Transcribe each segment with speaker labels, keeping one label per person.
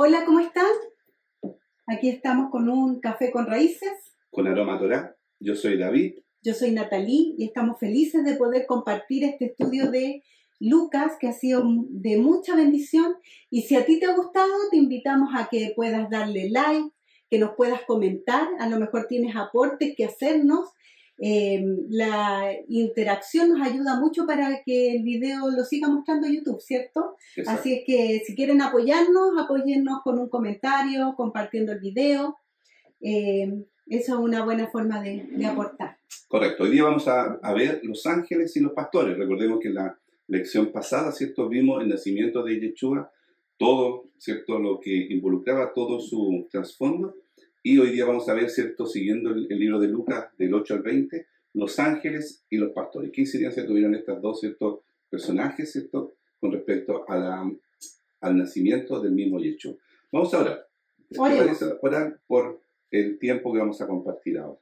Speaker 1: Hola, ¿cómo están? Aquí estamos con un café con raíces.
Speaker 2: Con aroma a Torá. Yo soy David.
Speaker 1: Yo soy Natalie y estamos felices de poder compartir este estudio de Lucas que ha sido de mucha bendición. Y si a ti te ha gustado, te invitamos a que puedas darle like, que nos puedas comentar. A lo mejor tienes aportes que hacernos. La interacción nos ayuda mucho para que el video lo siga mostrando YouTube, ¿cierto?
Speaker 2: Exacto.
Speaker 1: Así es que si quieren apoyarnos, apóyennos con un comentario, compartiendo el video. Eso es una buena forma de aportar.
Speaker 2: Correcto. Hoy día vamos a ver los ángeles y los pastores. Recordemos que en la lección pasada, ¿cierto? Vimos el nacimiento de Yeshua, todo, ¿cierto? Lo que involucraba todo su trasfondo. Y hoy día vamos a ver, ¿cierto? Siguiendo el libro de Lucas, del 8 al 20, los ángeles y los pastores. ¿Qué incidencia tuvieron estos dos, ¿cierto? Personajes, ¿cierto? Con respecto a al nacimiento del mismo Yeshua. Vamos a orar. ¿Te parece orar por el tiempo que vamos a compartir ahora?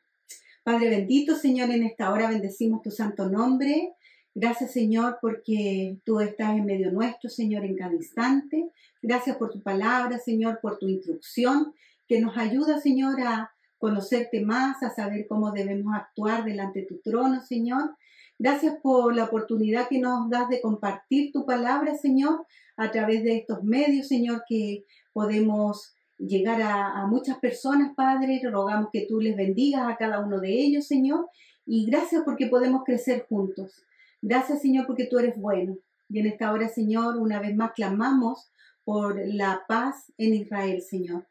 Speaker 1: Padre bendito, Señor, en esta hora bendecimos tu santo nombre. Gracias, Señor, porque tú estás en medio nuestro, Señor, en cada instante. Gracias por tu palabra, Señor, por tu instrucción, que nos ayuda, Señor, a conocerte más, a saber cómo debemos actuar delante de tu trono, Señor. Gracias por la oportunidad que nos das de compartir tu palabra, Señor, a través de estos medios, Señor, que podemos llegar a muchas personas, Padre. Rogamos que tú les bendigas a cada uno de ellos, Señor. Y gracias porque podemos crecer juntos. Gracias, Señor, porque tú eres bueno. Y en esta hora, Señor, una vez más clamamos por la paz en Israel, Señor.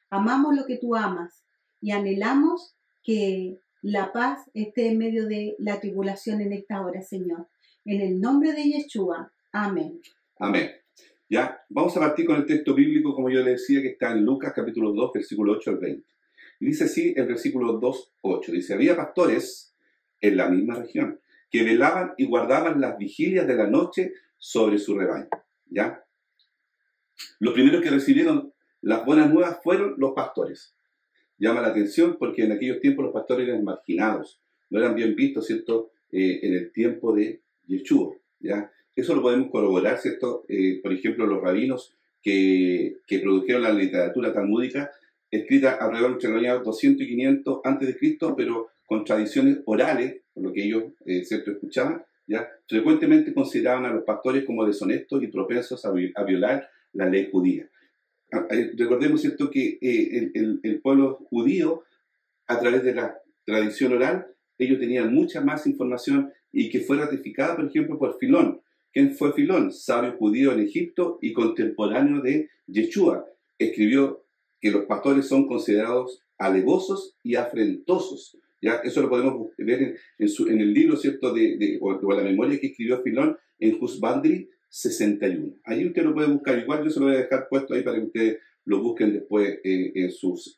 Speaker 1: Amamos lo que tú amas y anhelamos que la paz esté en medio de la tribulación en esta hora, Señor. En el nombre de Yeshua. Amén.
Speaker 2: Amén. Ya, vamos a partir con el texto bíblico, como yo le decía, que está en Lucas capítulo 2, versículo 8 al 20. Y dice así el versículo 2, 8. Dice, había pastores en la misma región que velaban y guardaban las vigilias de la noche sobre su rebaño. ¿Ya? Los primeros que recibieron las buenas nuevas fueron los pastores. Llama la atención porque en aquellos tiempos los pastores eran marginados, no eran bien vistos, ¿cierto? En el tiempo de Yeshua, ¿ya? Eso lo podemos corroborar, ¿cierto? Por ejemplo, los rabinos que produjeron la literatura talmúdica, escrita alrededor entre los años 200 y 500 a.C., pero con tradiciones orales, por lo que ellos, ¿cierto?, escuchaban, ¿ya? Frecuentemente consideraban a los pastores como deshonestos y propensos a violar la ley judía. Recordemos, ¿cierto?, que el pueblo judío, a través de la tradición oral, ellos tenían mucha más información y que fue ratificada, por ejemplo, por Filón. ¿Quién fue Filón? Sabio judío en Egipto y contemporáneo de Yeshua. Escribió que los pastores son considerados alevosos y afrentosos. ¿Ya? Eso lo podemos ver en el libro, ¿cierto?, o la memoria que escribió Filón en Husbandri 61. Ahí usted lo puede buscar. Igual yo se lo voy a dejar puesto ahí para que ustedes lo busquen después en sus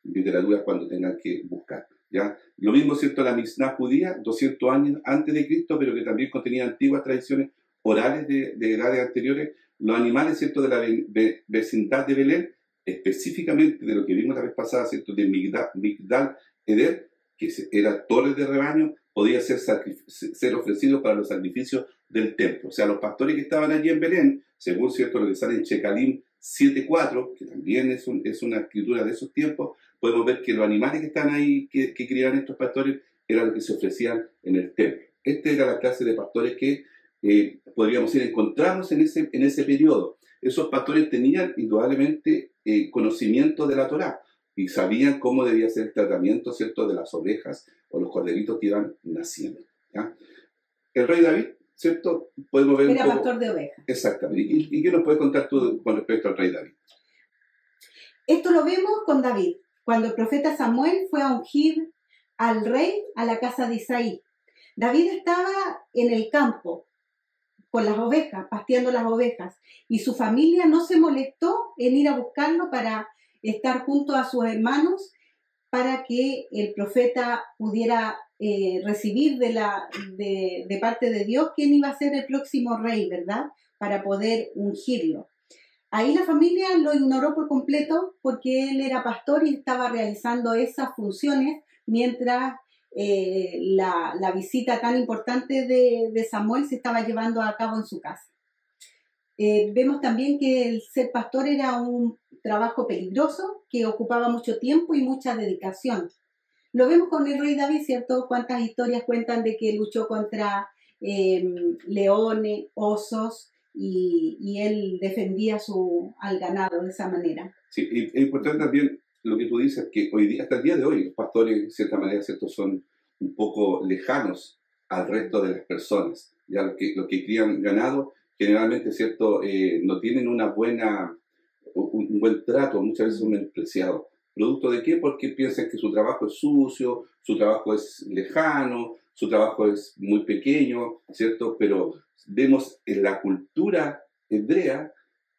Speaker 2: literaturas cuando tengan que buscar. ¿Ya? Lo mismo, ¿cierto?, la Mishnah judía, 200 años antes de Cristo, pero que también contenía antiguas tradiciones orales de edades anteriores. Los animales, ¿cierto?, de la vecindad de Belén, específicamente de lo que vimos la vez pasada, ¿cierto?, de Migdal Eder, que era torre de rebaño, podía ser ofrecido para los sacrificios del templo. O sea, los pastores que estaban allí en Belén, según, ¿cierto?, lo que sale en Checalim 7.4, que también es una escritura de esos tiempos, podemos ver que los animales que están ahí, que criaban estos pastores, eran los que se ofrecían en el templo. Esta era la clase de pastores que podríamos ir a encontrarnos en ese periodo. Esos pastores tenían indudablemente conocimiento de la Torá y sabían cómo debía ser el tratamiento, ¿cierto?, de las ovejas o los corderitos que iban naciendo. ¿Ya? El rey David, ¿cierto? Podemos ver
Speaker 1: era pastor de ovejas.
Speaker 2: Exactamente. ¿Y qué nos puedes contar tú con respecto al rey David?
Speaker 1: Esto lo vemos con David, cuando el profeta Samuel fue a ungir al rey a la casa de Isaí. David estaba en el campo con las ovejas, pasteando las ovejas, y su familia no se molestó en ir a buscarlo para estar junto a sus hermanos para que el profeta pudiera recibir de parte de Dios quién iba a ser el próximo rey, ¿verdad? Para poder ungirlo. Ahí la familia lo ignoró por completo porque él era pastor y estaba realizando esas funciones mientras la visita tan importante de Samuel se estaba llevando a cabo en su casa. vemos también que el ser pastor era un trabajo peligroso que ocupaba mucho tiempo y mucha dedicación. Lo vemos con el rey David, ¿cierto? Cuántas historias cuentan de que luchó contra leones, osos, y él defendía al ganado de esa manera.
Speaker 2: Sí, y es importante también lo que tú dices, que hoy día, hasta el día de hoy, los pastores, de cierta manera, ¿cierto?, son un poco lejanos al resto de las personas. Ya los que crían ganado, generalmente, ¿cierto?, no tienen un buen trato, muchas veces son menospreciados. ¿Producto de qué? Porque piensan que su trabajo es sucio, su trabajo es lejano, su trabajo es muy pequeño, ¿cierto? Pero vemos en la cultura hebrea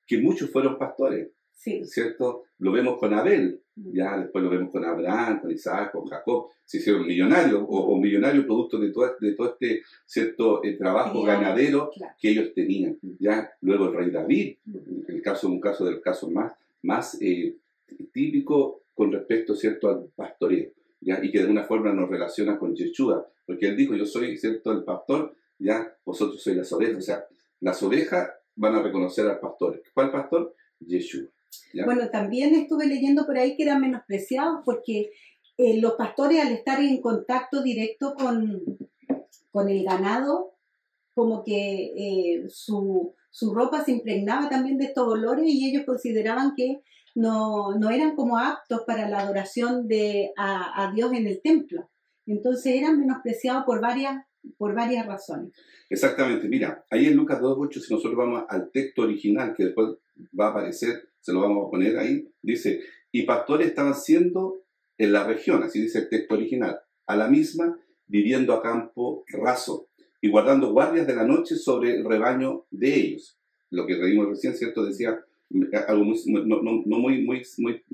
Speaker 2: que muchos fueron pastores,
Speaker 1: Sí.
Speaker 2: ¿cierto? Lo vemos con Abel, ya después lo vemos con Abraham, con Isaac, con Jacob, se hicieron millonarios o millonarios producto de todo este cierto trabajo ganadero, claro, que ellos tenían. Ya luego el rey David, un caso de los casos más típico con respecto, ¿cierto?, al pastoreo, ¿ya? Y que de alguna forma nos relaciona con Yeshua, porque él dijo, yo soy, ¿cierto?, el pastor, ya, vosotros sois las ovejas. O sea, las ovejas van a reconocer al pastor. ¿Cuál pastor? Yeshua. ¿Ya?
Speaker 1: Bueno, también estuve leyendo por ahí que eran menospreciados porque los pastores, al estar en contacto directo con el ganado, como que su ropa se impregnaba también de estos olores, y ellos consideraban que no eran como aptos para la adoración a Dios en el templo. Entonces eran menospreciados por varias razones.
Speaker 2: Exactamente. Mira, ahí en Lucas 2:8, si nosotros vamos al texto original, que después va a aparecer, se lo vamos a poner ahí, dice, y pastores estaban siendo en la región, así dice el texto original, a la misma, viviendo a campo raso y guardando guardias de la noche sobre el rebaño de ellos. Lo que leímos recién, ¿cierto? Decía algo muy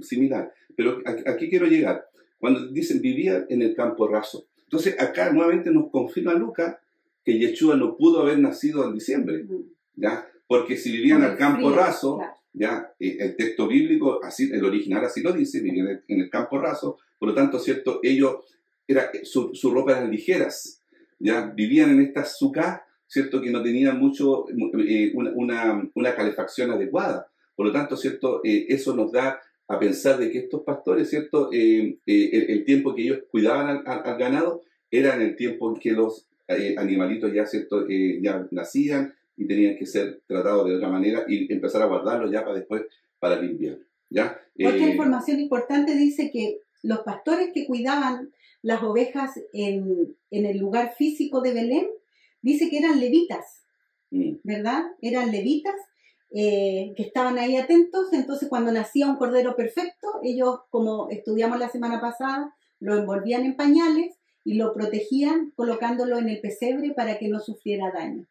Speaker 2: similar. Pero aquí quiero llegar. Cuando dicen vivía en el campo raso. Entonces acá nuevamente nos confirma Lucas que Yeshua no pudo haber nacido en diciembre, ¿ya? Porque si vivían en el campo raso, claro, ¿ya? El texto bíblico, así, el original así lo dice, vivían en el campo raso, por lo tanto, ¿cierto? Su ropa eran ligeras, ¿ya? Vivían en estas sucas, ¿cierto?, que no tenían una calefacción adecuada. Por lo tanto, ¿cierto?, eso nos da a pensar de que estos pastores, ¿cierto?, el tiempo que ellos cuidaban al ganado era en el tiempo en que los animalitos ya, ¿cierto?, ya nacían y tenían que ser tratados de otra manera y empezar a guardarlos ya para después, para el invierno, ¿ya?
Speaker 1: Otra información importante dice que los pastores que cuidaban las ovejas en el lugar físico de Belén, dice que eran levitas, ¿verdad? Eran levitas que estaban ahí atentos. Entonces cuando nacía un cordero perfecto, ellos, como estudiamos la semana pasada, lo envolvían en pañales y lo protegían colocándolo en el pesebre para que no sufriera daño.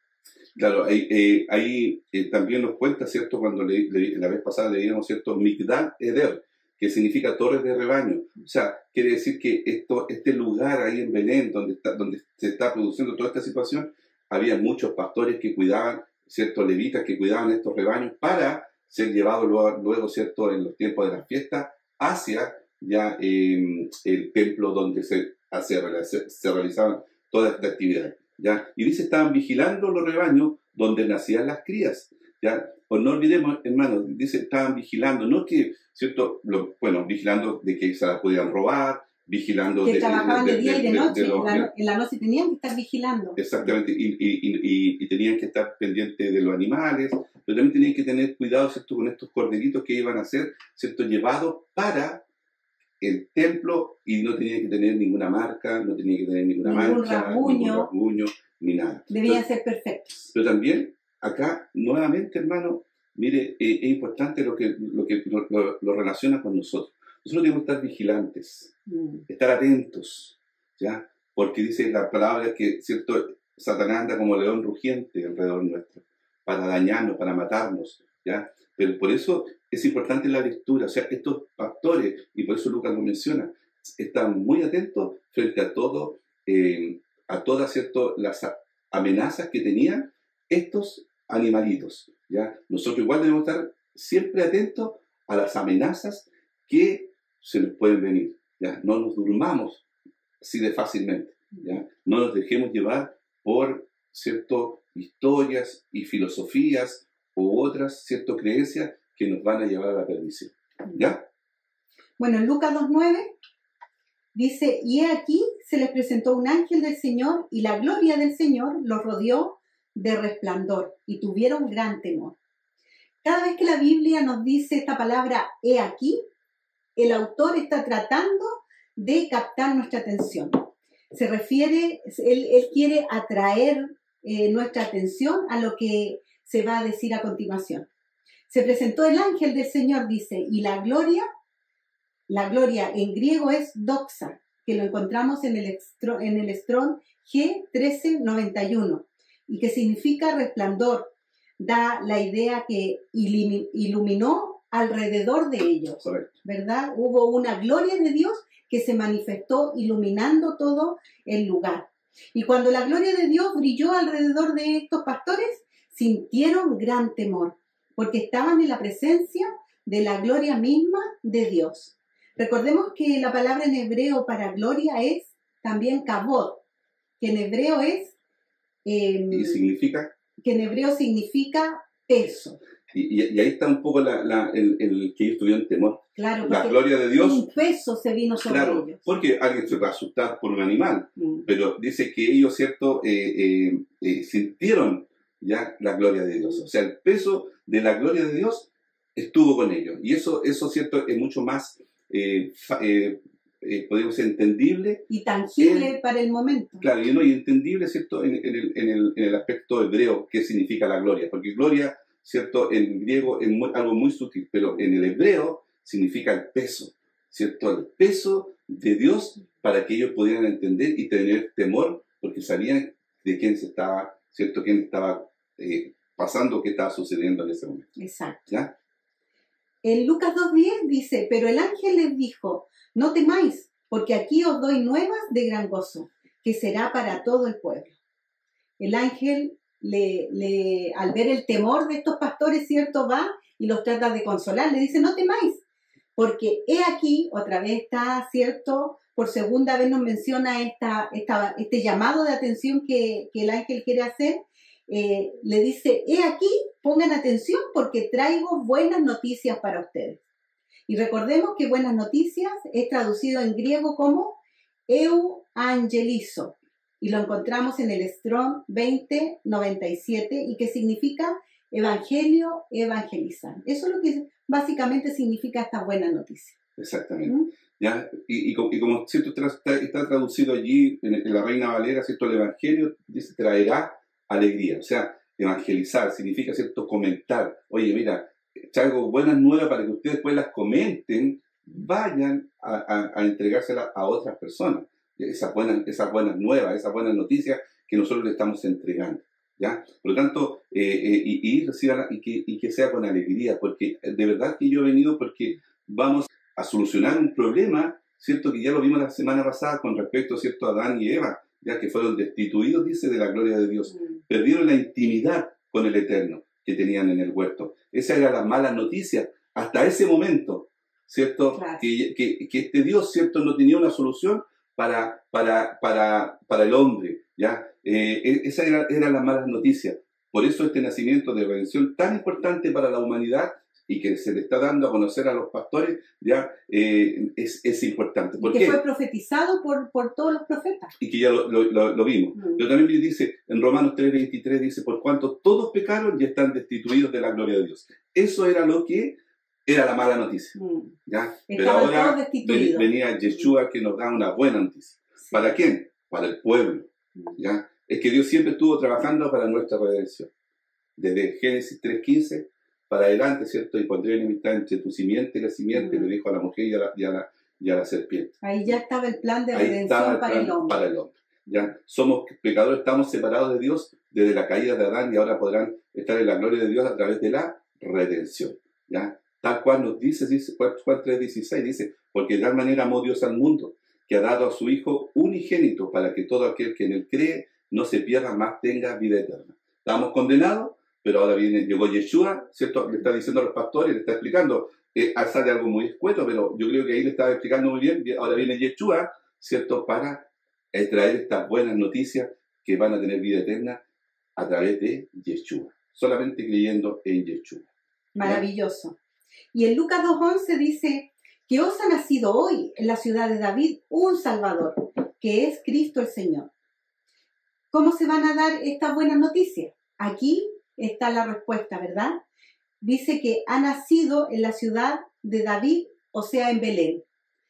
Speaker 2: Claro, ahí también nos cuenta, ¿cierto?, cuando la vez pasada leíamos, ¿cierto?, Migdal Eder, que significa torres de rebaño. O sea, quiere decir que este lugar ahí en Belén, donde se está produciendo toda esta situación, había muchos pastores que cuidaban, ¿cierto?, levitas que cuidaban estos rebaños para ser llevados luego, ¿cierto?, en los tiempos de la fiesta hacia ya el templo donde se realizaban todas estas actividades, ¿ya? Y dice, estaban vigilando los rebaños donde nacían las crías, ¿ya? Pues no olvidemos, hermanos, dice, estaban vigilando, no que, ¿cierto?, vigilando de que se las podían robar, vigilando
Speaker 1: que trabajaban de día y de noche, en la noche tenían que estar vigilando.
Speaker 2: Exactamente, y tenían que estar pendientes de los animales, pero también tenían que tener cuidado, ¿cierto?, con estos corderitos que iban a ser, ¿cierto?, llevados para el templo, y no tenían que tener ninguna marca, no tenían que tener ningún rasguño, ni nada.
Speaker 1: Debían ser perfectos.
Speaker 2: Pero también, acá, nuevamente, hermano, mire, es importante lo que lo relaciona con nosotros. Nosotros debemos estar vigilantes, estar atentos, ¿ya? Porque dice la palabra que, ¿cierto?, Satanás anda como león rugiente alrededor nuestro, para dañarnos, para matarnos, ¿ya? Pero por eso es importante la lectura. O sea, estos pastores, y por eso Lucas lo menciona, están muy atentos frente a todo, a todas, ¿cierto?, las amenazas que tenían estos animalitos, ¿ya? Nosotros igual debemos estar siempre atentos a las amenazas que se nos pueden venir, ¿ya? No nos durmamos así de fácilmente, ¿ya? No nos dejemos llevar por, ¿cierto?, historias y filosofías u otras, ¿cierto?, creencias que nos van a llevar a la perdición. ¿Ya?
Speaker 1: Bueno, en Lucas 2:9 dice, y he aquí se les presentó un ángel del Señor y la gloria del Señor los rodeó de resplandor y tuvieron gran temor. Cada vez que la Biblia nos dice esta palabra, he aquí, el autor está tratando de captar nuestra atención. Se refiere, él quiere atraer nuestra atención a lo que se va a decir a continuación. Se presentó el ángel del Señor, dice, y la gloria en griego es doxa, que lo encontramos en el Strong G1391, y que significa resplandor. Da la idea que iluminó alrededor de ellos,
Speaker 2: Correcto.
Speaker 1: ¿verdad? Hubo una gloria de Dios que se manifestó iluminando todo el lugar. Y cuando la gloria de Dios brilló alrededor de estos pastores, sintieron gran temor, porque estaban en la presencia de la gloria misma de Dios. Recordemos que la palabra en hebreo para gloria es también kabod, que en hebreo es...
Speaker 2: ¿Y significa?
Speaker 1: Que en hebreo significa peso.
Speaker 2: Y ahí está un poco el que ellos tuvieron temor.
Speaker 1: Claro,
Speaker 2: la gloria de Dios.
Speaker 1: Un peso se vino sobre ellos.
Speaker 2: Porque alguien se va a asustar por un animal, pero dice que ellos, ¿cierto?, sintieron ya la gloria de Dios. O sea, el peso de la gloria de Dios estuvo con ellos. Y eso ¿cierto?, es mucho más, podemos decir, entendible.
Speaker 1: Y tangible para el momento.
Speaker 2: Claro, y entendible, ¿cierto?, en el aspecto hebreo, qué significa la gloria. Porque gloria, ¿cierto?, en griego es algo muy sutil, pero en el hebreo significa el peso, ¿cierto? El peso de Dios para que ellos pudieran entender y tener temor, porque sabían de quién se estaba, ¿cierto?, quién estaba pasando, qué estaba sucediendo en ese momento.
Speaker 1: Exacto.
Speaker 2: ¿Ya?
Speaker 1: En Lucas 2:10 dice, pero el ángel les dijo, no temáis, porque aquí os doy nuevas de gran gozo, que será para todo el pueblo. El ángel, al ver el temor de estos pastores, ¿cierto?, va y los trata de consolar. Le dice, no temáis, porque he aquí, otra vez está, ¿cierto?, por segunda vez nos menciona este llamado de atención que el ángel quiere hacer. Le dice, he aquí, pongan atención porque traigo buenas noticias para ustedes. Y recordemos que buenas noticias es traducido en griego como euangelizo, y lo encontramos en el Strong 2097, y que significa evangelio, evangelizar. Eso es lo que básicamente significa esta buena noticia.
Speaker 2: Exactamente. ¿Ya? Y como ¿cierto?, está traducido allí en la Reina Valera, ¿cierto?, el evangelio dice, traerá alegría. O sea, evangelizar significa, ¿cierto?, comentar. Oye, mira, traigo buenas nuevas para que ustedes después las comenten, vayan a entregárselas a otras personas. Esas buenas nuevas, esas buenas noticias que nosotros le estamos entregando. ¿Ya? Por lo tanto, reciban y que sea con alegría, porque de verdad que yo he venido porque vamos a solucionar un problema, ¿cierto?, que ya lo vimos la semana pasada con respecto, ¿cierto?, a Adán y Eva, ya que fueron destituidos, dice, de la gloria de Dios. Perdieron la intimidad con el Eterno que tenían en el huerto. Esa era la mala noticia hasta ese momento, ¿cierto? Claro. Que este Dios, ¿cierto?, no tenía una solución para el hombre, ¿ya? Esa era la mala noticia. Por eso este nacimiento de redención tan importante para la humanidad y que se le está dando a conocer a los pastores, ya es importante.
Speaker 1: ¿Por qué? Que fue profetizado por todos los profetas.
Speaker 2: Y que ya lo vimos. Pero también dice, en Romanos 3:23 dice, por cuanto todos pecaron y están destituidos de la gloria de Dios. Eso era lo que era la mala noticia. ¿Ya? Pero ahora venía Yeshua que nos da una buena noticia. Sí. ¿Para quién? Para el pueblo. ¿Ya? Es que Dios siempre estuvo trabajando para nuestra redención. Desde Génesis 3:15 para adelante, ¿cierto? Y pondré enemistad entre tu simiente y la simiente, le dijo a la mujer y a la serpiente.
Speaker 1: Ahí ya estaba el plan de redención para el hombre.
Speaker 2: Para el hombre. ¿Ya? Somos pecadores, estamos separados de Dios desde la caída de Adán y ahora podrán estar en la gloria de Dios a través de la redención. ¿Ya? Tal cual nos dice Juan 3:16, dice, porque de tal manera amó Dios al mundo, que ha dado a su Hijo unigénito para que todo aquel que en él cree no se pierda, más tenga vida eterna. Estábamos condenados, pero ahora llegó Yeshua, ¿cierto? Le está diciendo a los pastores, le está explicando, sale algo muy escueto, pero yo creo que ahí le estaba explicando muy bien. Ahora viene Yeshua, ¿cierto?, para traer estas buenas noticias que van a tener vida eterna a través de Yeshua. solamente creyendo en Yeshua.
Speaker 1: Maravilloso. Y en Lucas 2:11 dice que os ha nacido hoy en la ciudad de David un Salvador, que es Cristo el Señor. ¿Cómo se van a dar estas buenas noticias? Aquí está la respuesta, ¿verdad? Dice que ha nacido en la ciudad de David, o sea, en Belén.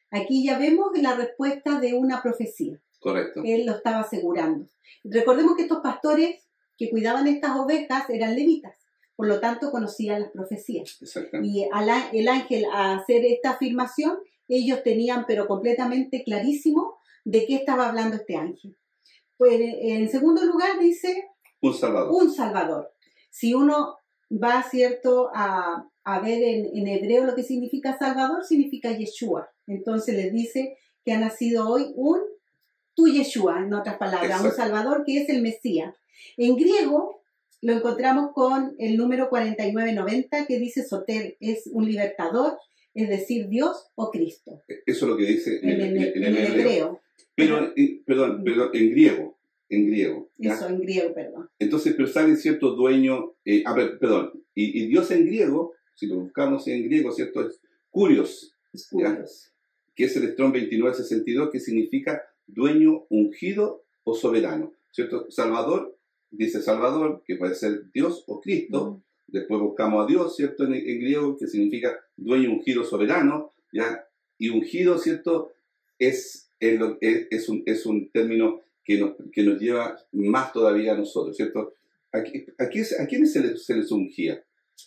Speaker 1: Aquí ya vemos la respuesta de una profecía.
Speaker 2: Correcto.
Speaker 1: Él lo estaba asegurando. Recordemos que estos pastores que cuidaban estas ovejas eran levitas, por lo tanto conocían las profecías.
Speaker 2: Exactamente.
Speaker 1: Y el ángel, a hacer esta afirmación, ellos tenían pero completamente clarísimo de qué estaba hablando este ángel. Pues en segundo lugar dice
Speaker 2: Un Salvador.
Speaker 1: un Salvador. Si uno va, ¿cierto?, a ver en hebreo lo que significa Salvador, significa Yeshua. Entonces les dice que ha nacido hoy tu Yeshua, en otras palabras,
Speaker 2: Exacto.
Speaker 1: un Salvador que es el Mesías. En griego lo encontramos con el número 4990 que dice Soter, es un libertador, es decir, Dios o Cristo.
Speaker 2: Eso es lo que dice en el
Speaker 1: hebreo.
Speaker 2: Pero, perdón, en griego. ¿Ya?
Speaker 1: Eso, en griego, perdón.
Speaker 2: Entonces, pero sale cierto dueño, perdón, y Dios en griego, si lo buscamos en griego, ¿cierto? Es Kurios, que es el Strong 2962, que significa dueño, ungido o soberano, ¿cierto? Salvador, dice Salvador, que puede ser Dios o Cristo. Después buscamos a Dios, ¿cierto? En griego, que significa dueño, ungido, soberano, ¿ya? Y ungido, ¿cierto? Es un término que nos lleva más todavía a nosotros, ¿cierto? ¿A quiénes se les ungía?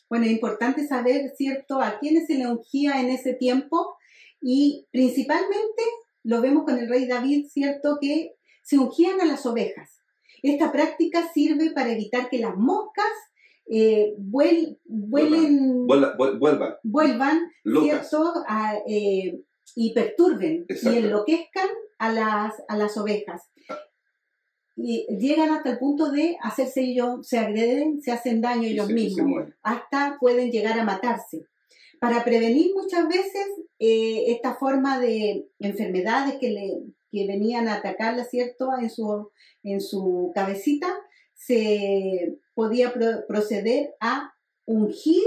Speaker 1: Bueno, es importante saber, ¿cierto?, a quiénes se le ungía en ese tiempo, y principalmente lo vemos con el rey David, ¿cierto?, que se ungían a las ovejas. Esta práctica sirve para evitar que las moscas vuelvan, ¿cierto?, y perturben y enloquezcan a las ovejas. Y llegan hasta el punto de hacerse ellos, se agreden, se hacen daño ellos mismos, hasta pueden llegar a matarse. Para prevenir muchas veces esta forma de enfermedades que venían a atacarla, ¿cierto?, en su cabecita, se podía proceder a ungir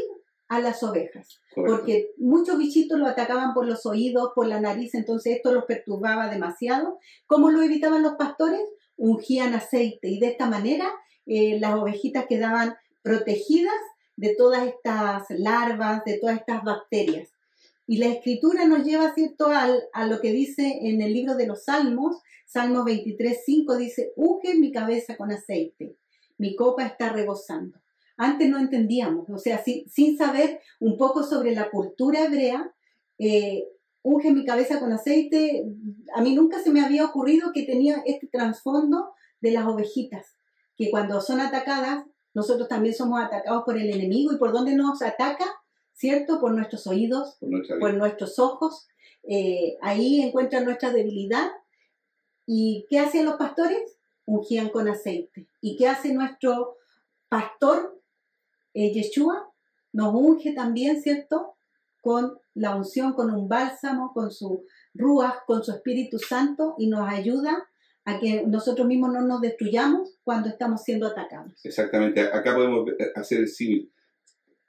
Speaker 1: a las ovejas. Correcto. Porque muchos bichitos lo atacaban por los oídos, por la nariz, entonces esto los perturbaba demasiado. ¿Cómo lo evitaban los pastores? Ungían aceite, y de esta manera las ovejitas quedaban protegidas de todas estas larvas, de todas estas bacterias. Y la escritura nos lleva, ¿cierto?, a lo que dice en el libro de los Salmos, Salmos 23:5, dice: unge mi cabeza con aceite, mi copa está rebosando. Antes no entendíamos, o sea, sin saber un poco sobre la cultura hebrea, unge mi cabeza con aceite, a mí nunca se me había ocurrido que tenía este trasfondo de las ovejitas, que cuando son atacadas, nosotros también somos atacados por el enemigo. ¿Y por dónde nos ataca? ¿Cierto? Por nuestros oídos, por nuestros ojos. Ahí encuentran nuestra debilidad. ¿Y qué hacían los pastores? Ungían con aceite. ¿Y qué hace nuestro pastor Yeshua? Nos unge también, ¿cierto?, con la unción, con un bálsamo, con su ruaj, con su Espíritu Santo, y nos ayuda a que nosotros mismos no nos destruyamos cuando estamos siendo atacados.
Speaker 2: Exactamente. Acá podemos hacer el símil.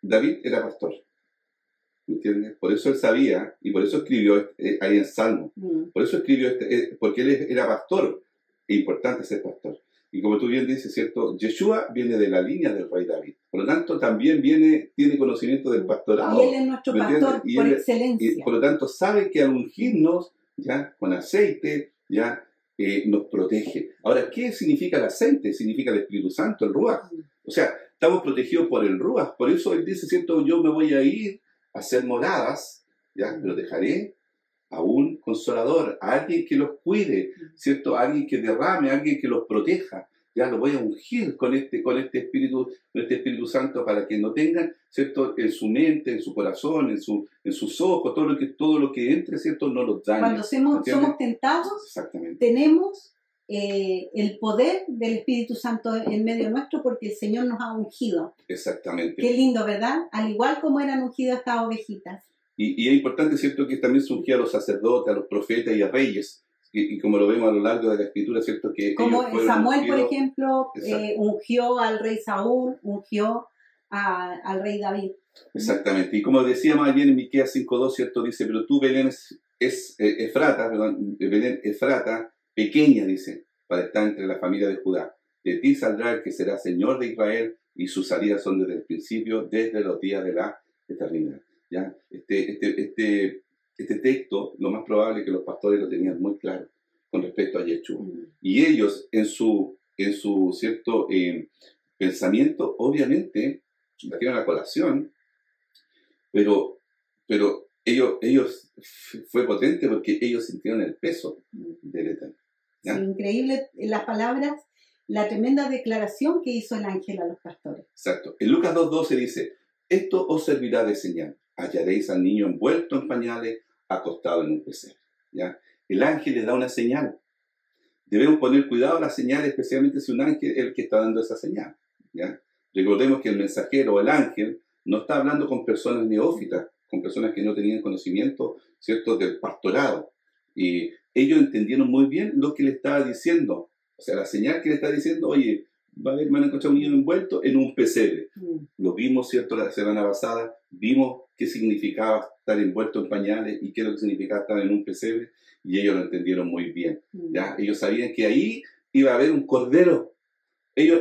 Speaker 2: David era pastor, ¿me entiendes? Por eso él sabía, y por eso escribió ahí en Salmo. Por eso escribió, porque él era pastor. Es importante ser pastor. Y como tú bien dices, ¿cierto? Yeshua viene de la línea del rey David. Por lo tanto, también tiene conocimiento del pastorado.
Speaker 1: Y él es nuestro pastor por excelencia.
Speaker 2: Y por lo tanto, sabe que al ungirnos, ya, con aceite, ya, nos protege. Ahora, ¿qué significa el aceite? Significa el Espíritu Santo, el Ruach. O sea, estamos protegidos por el Ruach. Por eso él dice, ¿cierto? Yo me voy a ir a hacer moradas, ya, pero dejaré a un consolador, a alguien que los cuide, ¿cierto? A alguien que derrame, a alguien que los proteja. Ya lo voy a ungir con este Espíritu Santo, para que no tengan, ¿cierto?, en su mente, en su corazón, en sus ojos, todo lo que entre, ¿cierto?, no los dañe.
Speaker 1: Cuando somos tentados, tenemos el poder del Espíritu Santo en medio nuestro, porque el Señor nos ha ungido.
Speaker 2: Exactamente.
Speaker 1: Qué lindo, ¿verdad? Al igual como eran ungidas estas ovejitas.
Speaker 2: Y es importante, ¿cierto?, que también se ungía a los sacerdotes, a los profetas y a reyes. Y como lo vemos a lo largo de la Escritura, ¿cierto? Que
Speaker 1: como Samuel, por ejemplo, ungió al rey Saúl, ungió al rey David.
Speaker 2: Exactamente. Y como decíamos ayer en Miqueas 5:2, ¿cierto? Dice, pero tú, Belén, Belén Efrata, pequeña, dice, para estar entre la familia de Judá. De ti saldrá el que será Señor de Israel, y sus salidas son desde el principio, desde los días de la eternidad. ¿Ya? Este texto, lo más probable es que los pastores lo tenían muy claro con respecto a Yeshua. Y ellos, en su cierto pensamiento, obviamente, trajeron la colación, pero ellos fue potente porque ellos sintieron el peso del Eterno.
Speaker 1: Sí, increíble las palabras, la tremenda declaración que hizo el ángel a los pastores.
Speaker 2: Exacto. En Lucas 2:12 dice, esto os servirá de señal. Hallaréis al niño envuelto en pañales, acostado en un pesebre. ¿Ya? El ángel les da una señal. Debemos poner cuidado a las señales, especialmente si un ángel es el que está dando esa señal. ¿Ya? Recordemos que el mensajero o el ángel no está hablando con personas neófitas, con personas que no tenían conocimiento, ¿cierto?, del pastorado. Y ellos entendieron muy bien lo que le estaba diciendo. O sea, la señal que le está diciendo, oye, van a encontrar un niño envuelto en un pesebre. Lo vimos, ¿cierto?, la semana pasada, vimos qué significaba estar envuelto en pañales y qué es lo que significaba estar en un pesebre, y ellos lo entendieron muy bien. ¿Ya? Ellos sabían que ahí iba a haber un cordero.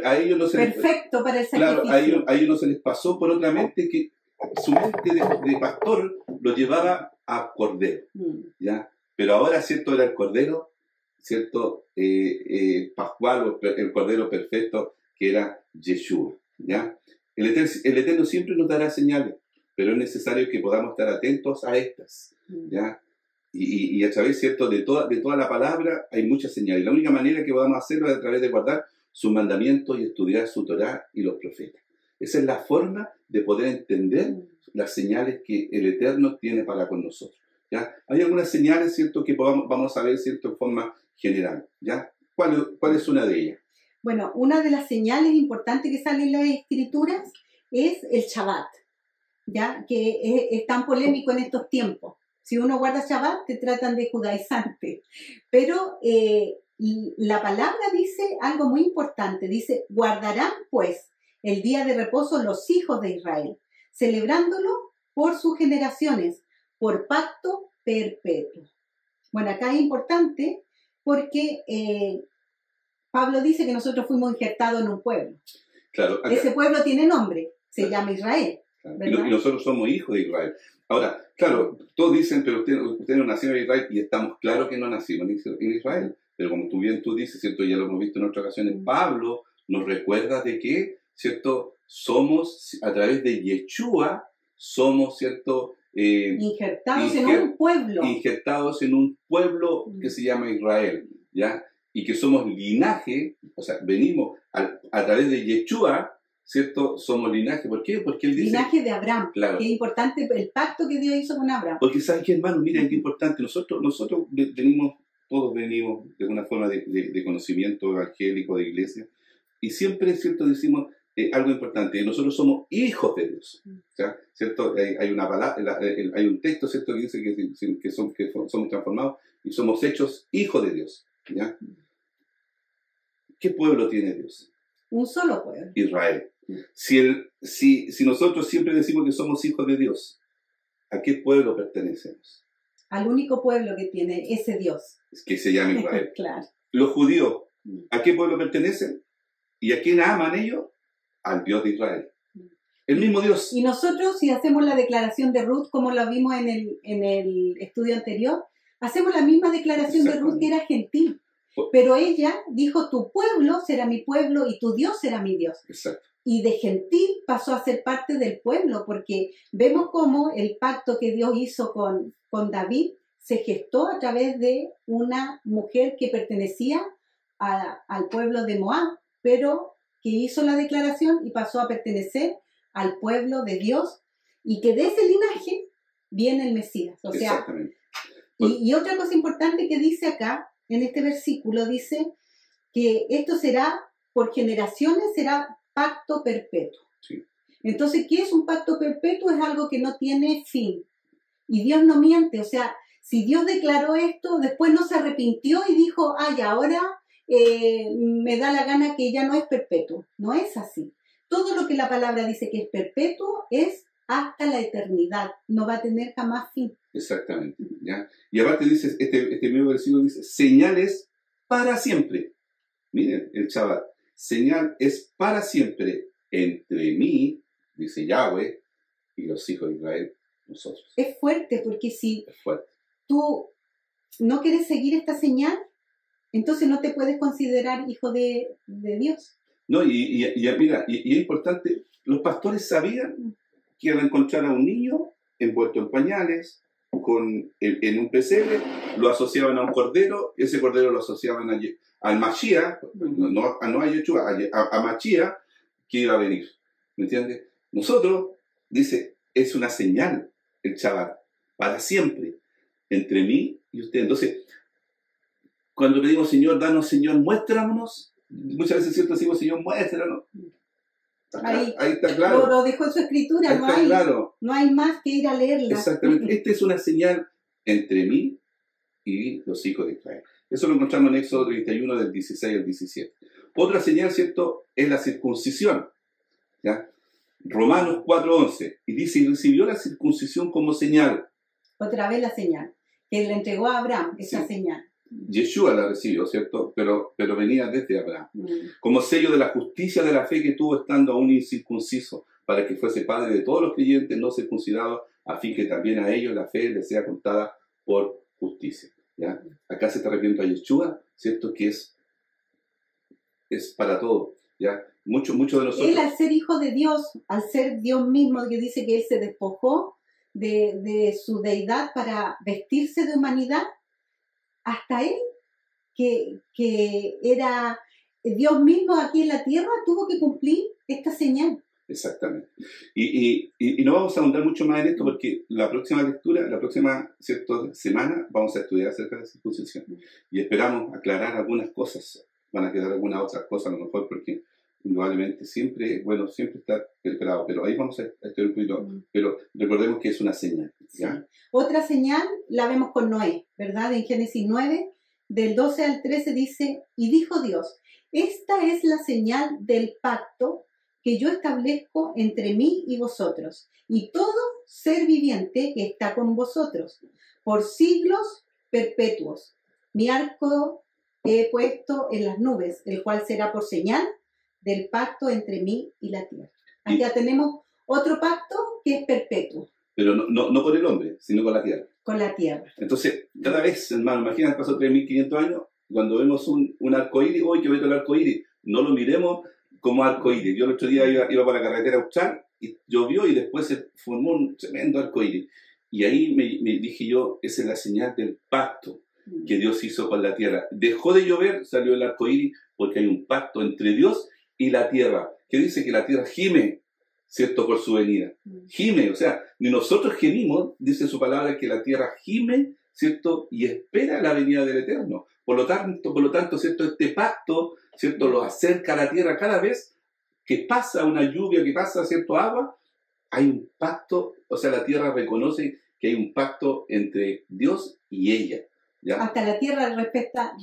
Speaker 2: A ellos no se
Speaker 1: perfecto
Speaker 2: les,
Speaker 1: para el sacrificio.
Speaker 2: Claro, a ellos no se les pasó por otra mente que su mente de pastor lo llevaba a cordero. ¿Ya? Pero ahora, ¿cierto?, era el cordero, ¿cierto?, pascual, el cordero perfecto, que era Yeshua. ¿Ya? El Eterno siempre nos dará señales, pero es necesario que podamos estar atentos a estas. ¿Ya? Y a través, ¿cierto?, de toda la palabra hay muchas señales. La única manera que podamos hacerlo es a través de guardar sus mandamientos y estudiar su Torá y los profetas. Esa es la forma de poder entender las señales que el Eterno tiene para con nosotros. ¿Ya? Hay algunas señales, ¿cierto?, que vamos a ver, ¿cierto?, en forma general. ¿Ya? ¿Cuál es una de ellas?
Speaker 1: Bueno, una de las señales importantes que salen en las Escrituras es el Shabbat, ¿ya? Que es tan polémico en estos tiempos. Si uno guarda Shabbat, te tratan de judaizante. Pero la palabra dice algo muy importante. Dice, guardarán pues el día de reposo los hijos de Israel, celebrándolo por sus generaciones, por pacto perpetuo. Bueno, acá es importante porque Pablo dice que nosotros fuimos injertados en un pueblo.
Speaker 2: Claro, acá,
Speaker 1: ese pueblo tiene nombre, se llama Israel.
Speaker 2: Claro, y nosotros somos hijos de Israel. Ahora, claro, todos dicen, pero usted no nació en Israel, y estamos claros que no nacimos en Israel. Pero como tú dices, ¿cierto?, ya lo hemos visto en otras ocasiones, Pablo nos recuerda de que, ¿cierto?, somos, a través de Yeshua, somos, ¿cierto?,
Speaker 1: injertados en un pueblo.
Speaker 2: Injertados en un pueblo que se llama Israel, ¿ya? Y que somos linaje, o sea, venimos a través de Yeshua, ¿cierto? Somos linaje. ¿Por qué? Porque él dice...
Speaker 1: Linaje de Abraham.
Speaker 2: Claro.
Speaker 1: Que es importante el pacto que Dios hizo con Abraham.
Speaker 2: Porque, ¿sabes qué, hermano? Miren qué importante. Nosotros todos venimos de una forma de conocimiento evangélico, de iglesia, y siempre, ¿cierto?, decimos algo importante. Nosotros somos hijos de Dios. ¿Cierto? Hay un texto, ¿cierto?, que dice que somos transformados y somos hechos hijos de Dios. ¿Ya? ¿Qué pueblo tiene Dios?
Speaker 1: Un solo pueblo.
Speaker 2: Israel. Si nosotros siempre decimos que somos hijos de Dios, ¿a qué pueblo pertenecemos?
Speaker 1: Al único pueblo que tiene ese Dios.
Speaker 2: Que se llama Israel.
Speaker 1: Claro.
Speaker 2: Los judíos, ¿a qué pueblo pertenecen? ¿Y a quién aman ellos? Al Dios de Israel. El mismo Dios.
Speaker 1: Y nosotros, si hacemos la declaración de Ruth, como lo vimos en el estudio anterior, hacemos la misma declaración de Ruth, que era gentil. Pero ella dijo, tu pueblo será mi pueblo y tu Dios será mi Dios.
Speaker 2: Exacto.
Speaker 1: Y de gentil pasó a ser parte del pueblo, porque vemos cómo el pacto que Dios hizo con David se gestó a través de una mujer que pertenecía al pueblo de Moab, pero que hizo la declaración y pasó a pertenecer al pueblo de Dios, y que de ese linaje viene el Mesías. O sea,
Speaker 2: exactamente.
Speaker 1: Y otra cosa importante que dice acá, en este versículo, dice que esto será, por generaciones, será pacto perpetuo.
Speaker 2: Sí.
Speaker 1: Entonces, ¿qué es un pacto perpetuo? Es algo que no tiene fin. Y Dios no miente. O sea, si Dios declaró esto, después no se arrepintió y dijo, ay, ahora me da la gana que ya no es perpetuo. No es así. todo lo que la palabra dice que es perpetuo es hasta la eternidad, no va a tener jamás fin.
Speaker 2: Exactamente, ¿ya? Y aparte dice, este mismo versículo dice, señales para siempre. Miren, el Shabbat, señal es para siempre entre mí, dice Yahweh, y los hijos de Israel, nosotros.
Speaker 1: Es fuerte, porque si
Speaker 2: Es fuerte.
Speaker 1: tú no quieres seguir esta señal, entonces no te puedes considerar hijo de Dios.
Speaker 2: No, y mira, y es importante, los pastores sabían que iban a encontrar a un niño envuelto en pañales, en un pesebre, lo asociaban a un cordero, ese cordero lo asociaban al Mashiach, no a Yeshua, a Mashiach, que iba a venir. ¿Me entiendes? Nosotros, dice, es una señal el Shabbat, para siempre, entre mí y usted. Entonces, cuando pedimos, Señor, danos, Señor, muéstranos, muchas veces, ¿cierto? Decimos, Señor, muéstranos. Ahí está claro.
Speaker 1: Lo dejó en su escritura, no hay más que ir a leerla.
Speaker 2: Exactamente. Esta es una señal entre mí y los hijos de Israel. Eso lo encontramos en Éxodo 31, del 16 al 17. Otra señal, ¿cierto?, es la circuncisión. ¿Ya? Romanos 4:11. Y dice, y recibió la circuncisión como señal.
Speaker 1: Otra vez la señal. Que le entregó a Abraham esa señal.
Speaker 2: Yeshua la recibió, ¿cierto? Pero venía desde Abraham. Como sello de la justicia de la fe que tuvo estando aún incircunciso, para que fuese padre de todos los creyentes no circuncidados, a fin que también a ellos la fe les sea contada por justicia. ¿Ya? Acá se está refiriendo a Yeshua, ¿cierto? Que es para todo. ¿Ya? Muchos de nosotros...
Speaker 1: Él, al ser hijo de Dios, al ser Dios mismo, que dice que él se despojó de su deidad para vestirse de humanidad, hasta él, que era Dios mismo aquí en la tierra, tuvo que cumplir esta señal.
Speaker 2: Exactamente. Y no vamos a ahondar mucho más en esto porque la próxima lectura, la próxima semana, vamos a estudiar acerca de la circuncisión. Y esperamos aclarar algunas cosas. Van a quedar algunas otras cosas a lo mejor porque indudablemente siempre estar preparado. Pero ahí vamos a estudiar un poquito. Pero recordemos que es una señal. ¿Ya?
Speaker 1: Sí. Otra señal la vemos con Noé, ¿verdad? En Génesis 9, del 12 al 13 dice, y dijo Dios, esta es la señal del pacto que yo establezco entre mí y vosotros, y todo ser viviente que está con vosotros, por siglos perpetuos. Mi arco he puesto en las nubes, el cual será por señal del pacto entre mí y la tierra. Aquí ya tenemos otro pacto que es perpetuo.
Speaker 2: Pero no con el hombre, sino con la tierra.
Speaker 1: Con la tierra.
Speaker 2: Entonces, cada vez, hermano, imagínate, pasó 3.500 años, cuando vemos un arcoíris, hoy que veo el arcoíris, no lo miremos como arcoíris. Yo el otro día iba por la carretera austral y llovió y después se formó un tremendo arcoíris. Y ahí me dije yo, esa es la señal del pacto que Dios hizo con la tierra. Dejó de llover, salió el arcoíris, porque hay un pacto entre Dios y la tierra, que dice que la tierra gime, ¿cierto?, por su venida. Gime, o sea, ni nosotros gemimos, dice su palabra, que la tierra gime, ¿cierto?, y espera la venida del Eterno. Por lo tanto, ¿cierto?, este pacto, ¿cierto?, lo acerca a la tierra cada vez que pasa una lluvia, que pasa, ¿cierto?, agua, hay un pacto, o sea, la tierra reconoce que hay un pacto entre Dios y ella. ¿Ya?
Speaker 1: Hasta la tierra respeta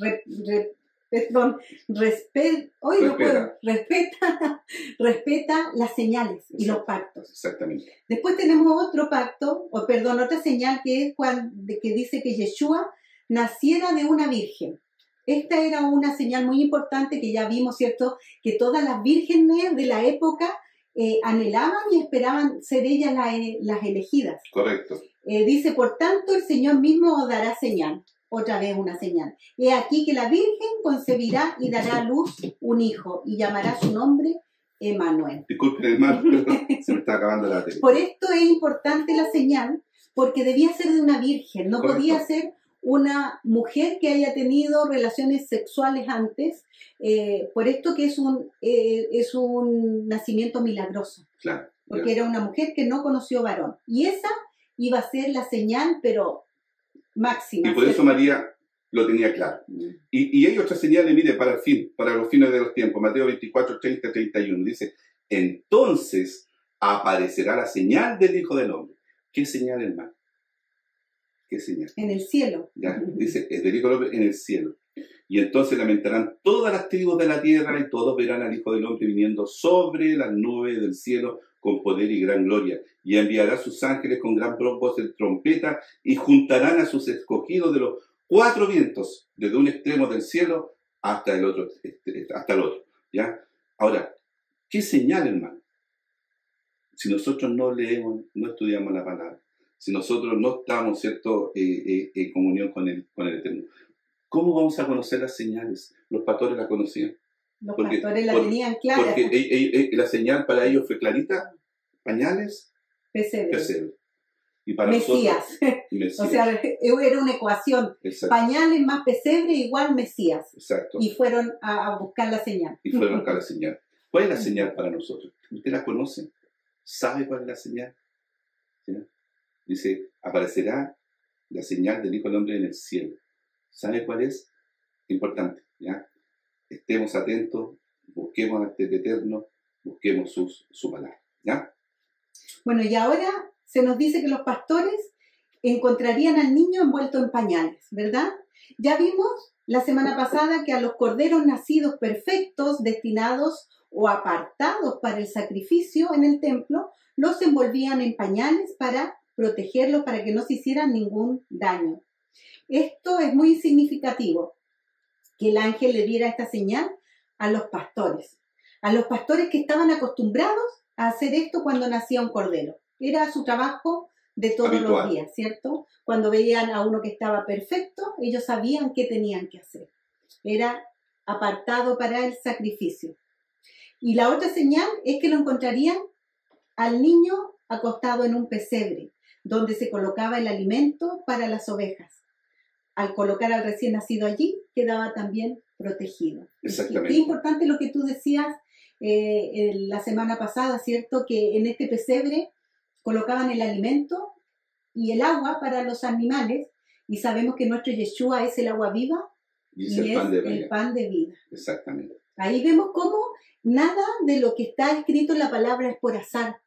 Speaker 1: las señales. Exacto. Y los pactos.
Speaker 2: Exactamente.
Speaker 1: Después tenemos otro pacto, otra señal que es que dice que Yeshua naciera de una virgen. Esta era una señal muy importante que ya vimos, ¿cierto? Que todas las vírgenes de la época anhelaban y esperaban ser ellas las elegidas.
Speaker 2: Correcto.
Speaker 1: Dice, por tanto, el Señor mismo os dará señal. Otra vez una señal. He aquí que la Virgen concebirá y dará a luz un hijo y llamará su nombre Emmanuel.
Speaker 2: Disculpen, hermano, pero se me está acabando la tele.
Speaker 1: Por esto es importante la señal, porque debía ser de una virgen, no
Speaker 2: Correcto.
Speaker 1: Podía ser una mujer que haya tenido relaciones sexuales antes, por esto que es un nacimiento milagroso.
Speaker 2: Claro.
Speaker 1: Porque era una mujer que no conoció varón. Y esa iba a ser la señal, pero máxima.
Speaker 2: Y por eso María lo tenía claro. Y hay otra señal, mire, para los fines de los tiempos. Mateo 24, 30, 31. Dice, entonces aparecerá la señal del Hijo del Hombre. ¿Qué señal, hermano? ¿Qué señal?
Speaker 1: En el cielo.
Speaker 2: ¿Ya? Dice, es del Hijo del Hombre en el cielo. Y entonces lamentarán todas las tribus de la tierra y todos verán al Hijo del Hombre viniendo sobre las nubes del cielo con poder y gran gloria. Y enviará a sus ángeles con gran voz de trompeta y juntarán a sus escogidos de los cuatro vientos, desde un extremo del cielo hasta el otro. ¿Ya? Ahora, ¿qué señal, hermano? Si nosotros no leemos, no estudiamos la palabra, si nosotros no estamos, ¿cierto?, en comunión con el Eterno, ¿cómo vamos a conocer las señales? Los pastores las conocían.
Speaker 1: Los pastores la tenían clara.
Speaker 2: Porque la señal para ellos fue clarita: pañales, pesebre. Y para
Speaker 1: Mesías.
Speaker 2: Mesías.
Speaker 1: O sea, era una ecuación.
Speaker 2: Exacto.
Speaker 1: Pañales más pesebre igual Mesías.
Speaker 2: Exacto.
Speaker 1: Y fueron a buscar la señal.
Speaker 2: ¿Cuál es la señal para nosotros? ¿Usted la conoce? ¿Sabe cuál es la señal? ¿Sí? Dice, aparecerá la señal del Hijo del Hombre en el cielo. ¿Sabe cuál es? Importante, ¿ya? Estemos atentos, busquemos al Eterno, busquemos su palabra, ¿ya?
Speaker 1: Bueno, y ahora se nos dice que los pastores encontrarían al niño envuelto en pañales, ¿verdad? Ya vimos la semana pasada que a los corderos nacidos perfectos, destinados o apartados para el sacrificio en el templo, los envolvían en pañales para protegerlos, para que no se hicieran ningún daño. Esto es muy significativo, que el ángel le diera esta señal a los pastores que estaban acostumbrados a hacer esto cuando nacía un cordero. Era su trabajo de todos
Speaker 2: habitual.
Speaker 1: Los días, ¿cierto? Cuando veían a uno que estaba perfecto, ellos sabían qué tenían que hacer. Era apartado para el sacrificio. Y la otra señal es que lo encontrarían al niño acostado en un pesebre, donde se colocaba el alimento para las ovejas. Al colocar al recién nacido allí, quedaba también protegido.
Speaker 2: Exactamente.
Speaker 1: Qué importante lo que tú decías la semana pasada, ¿cierto? Que en este pesebre colocaban el alimento y el agua para los animales, y sabemos que nuestro Yeshua es el agua viva
Speaker 2: y es el
Speaker 1: pan de vida.
Speaker 2: Exactamente.
Speaker 1: Ahí vemos cómo nada de lo que está escrito en la palabra es por azar.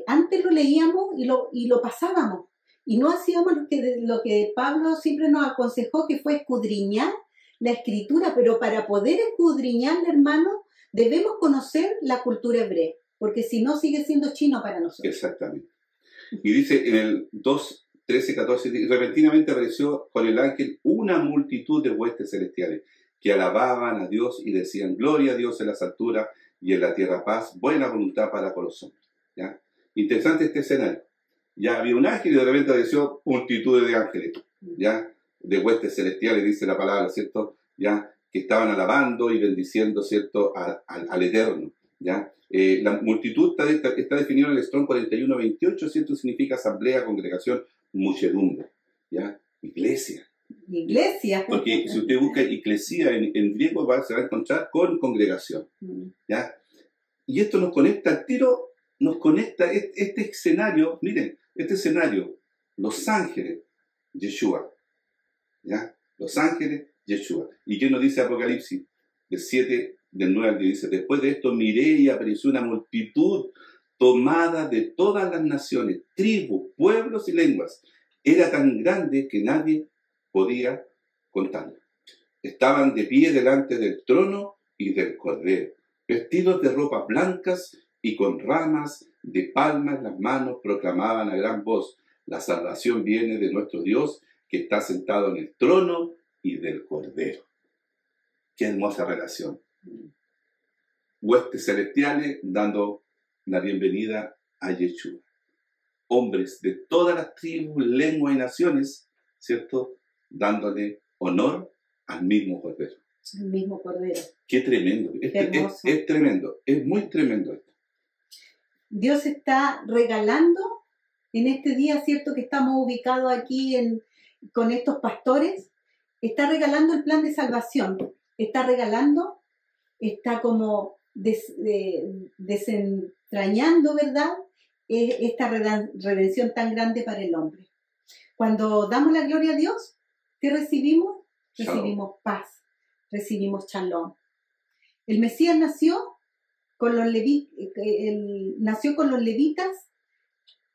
Speaker 1: Antes lo leíamos y lo pasábamos. Y no hacíamos lo que Pablo siempre nos aconsejó, que fue escudriñar la escritura. Pero para poder escudriñarla, hermano, debemos conocer la cultura hebrea, porque si no sigue siendo chino para nosotros.
Speaker 2: Exactamente. Y dice en el 2, 13, 14, repentinamente apareció con el ángel una multitud de huestes celestiales que alababan a Dios y decían: gloria a Dios en las alturas y en la tierra paz, buena voluntad para con los hombres. ¿Ya? Interesante este escenario. Ya había un ángel y de repente apareció multitudes de ángeles, ¿ya? De huestes celestiales, dice la palabra, ¿cierto? ¿Ya? Que estaban alabando y bendiciendo, ¿cierto? Al Eterno, ¿ya? La multitud está definida en el Strong 41-28, ¿cierto? Significa asamblea, congregación, muchedumbre, ¿ya? Iglesia. Porque si usted busca iglesia en griego, se va a encontrar con congregación, ¿ya? Y esto nos conecta al tiro, nos conecta este escenario, miren, este escenario, los ángeles, Yeshua, ¿ya? Los ángeles, Yeshua. ¿Y qué nos dice Apocalipsis? Del 7, del 9 al 10, dice: después de esto miré y apareció una multitud tomada de todas las naciones, tribus, pueblos y lenguas. Era tan grande que nadie podía contarla. Estaban de pie delante del trono y del Cordero, vestidos de ropas blancas y con ramas de palma en las manos, proclamaban a gran voz: la salvación viene de nuestro Dios, que está sentado en el trono, y del Cordero. Qué hermosa relación. Huestes celestiales dando la bienvenida a Yeshua. Hombres de todas las tribus, lenguas y naciones, ¿cierto? Dándole honor al mismo Cordero.
Speaker 1: El mismo Cordero.
Speaker 2: Qué tremendo. Es tremendo. Es muy tremendo esto.
Speaker 1: Dios está regalando en este día, ¿cierto? Que estamos ubicados aquí con estos pastores. Está regalando el plan de salvación. Está regalando, está como desentrañando, ¿verdad? Esta redención tan grande para el hombre. Cuando damos la gloria a Dios, ¿qué recibimos?
Speaker 2: Shalom.
Speaker 1: Recibimos paz, recibimos shalom. El Mesías nació con los levitas